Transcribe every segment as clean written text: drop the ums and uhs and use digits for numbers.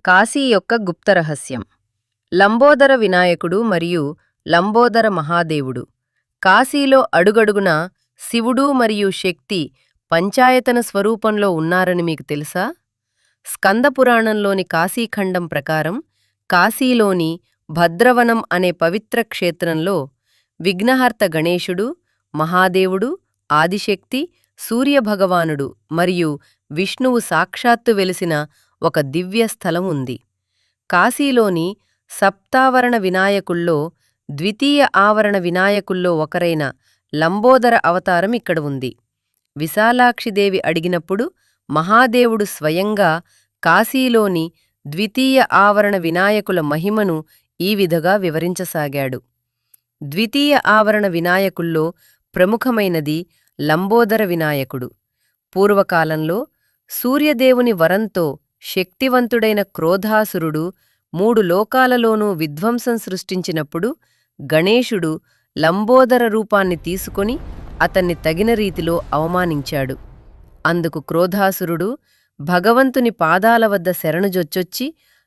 కాశీ యొక్క గుప్త రహస్యం. లంబోదర వినాయకుడు మరియు లంబోదర మహాదేవుడు. కాశీలో అడుగడుగునా శివుడు మరియు శక్తి పంచాయతన స్వరూపంలో ఉన్నారని మీకు తెలుసా? స్కందపురాణంలోని కాశీఖండం ప్రకారం కాశీలోని భద్రవనం అనే పవిత్ర క్షేత్రంలో విఘ్నహర్త గణేశుడు, మహాదేవుడు, ఆదిశక్తి, సూర్యభగవానుడు మరియు విష్ణువు సాక్షాత్తు వెలిసిన ఒక దివ్య స్థలం ఉంది. కాశీలోని సప్తావరణ వినాయకుల్లో ద్వితీయ ఆవరణ వినాయకుల్లో ఒకరైన లంబోదర అవతారం ఇక్కడ ఉంది. విశాలాక్షిదేవి అడిగినప్పుడు మహాదేవుడు స్వయంగా కాశీలోని ద్వితీయ ఆవరణ వినాయకుల మహిమను ఈ విధంగా వివరించసాగాడు. ద్వితీయ ఆవరణ వినాయకుల్లో ప్రముఖమైనది లంబోదర వినాయకుడు. పూర్వకాలంలో సూర్యదేవుని వరంతో శక్తివంతుడైన క్రోధాసురుడు 3 లోకాలలోనూ విధ్వంసం సృష్టించినప్పుడు గణేశుడు లంబోదర రూపాన్ని తీసుకొని అతన్ని తగిన రీతిలో అవమానించాడు. అందుకు క్రోధాసురుడు భగవంతుని పాదాల వద్ద శరణుజొచ్చొచ్చి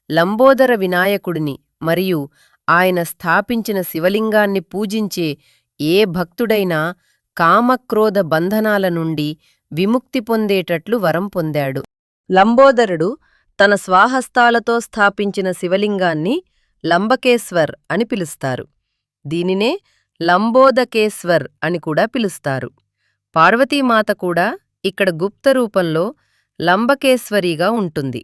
లంబోదర వినాయకుడిని మరియు ఆయన స్థాపించిన శివలింగాన్ని పూజించే ఏ భక్తుడైనా కామక్రోధ బంధనాల నుండి విముక్తి పొందేటట్లు వరం పొందాడు. లంబోదరుడు తన స్వాహస్తాలతో స్థాపించిన శివలింగాన్ని లంబకేశ్వర్ అని పిలుస్తారు. దీనినే లంబోదకేశ్వర్ అని కూడా పిలుస్తారు. పార్వతీమాత కూడా ఇక్కడ గుప్త రూపంలో లంబకేశ్వరిగా ఉంటుంది.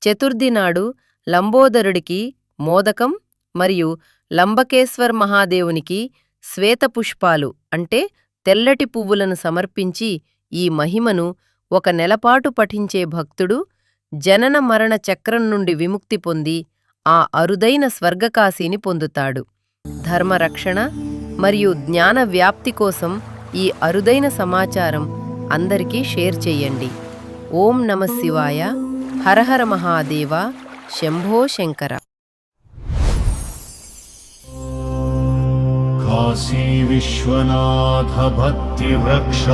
చతుర్థి నాడు లంబోదరుడికి మోదకం మరియు లంబకేశ్వర్ మహాదేవునికి శ్వేతపుష్పాలు అంటే తెల్లటి పువ్వులను సమర్పించి ఈ మహిమను 1 నెలపాటు పఠించే భక్తుడు జనన మరణ చక్రం నుండి విముక్తి పొంది ఆ అరుదైన స్వర్గకాశీని పొందుతాడు. ధర్మరక్షణ మరియు జ్ఞాన వ్యాప్తి కోసం ఈ అరుదైన సమాచారం అందరికీ షేర్ చెయ్యండి. ఓం నమః శివాయ. హరహర మహాదేవ. శంభో శంకర. కాశీ విశ్వనాథ భక్తి వృక్ష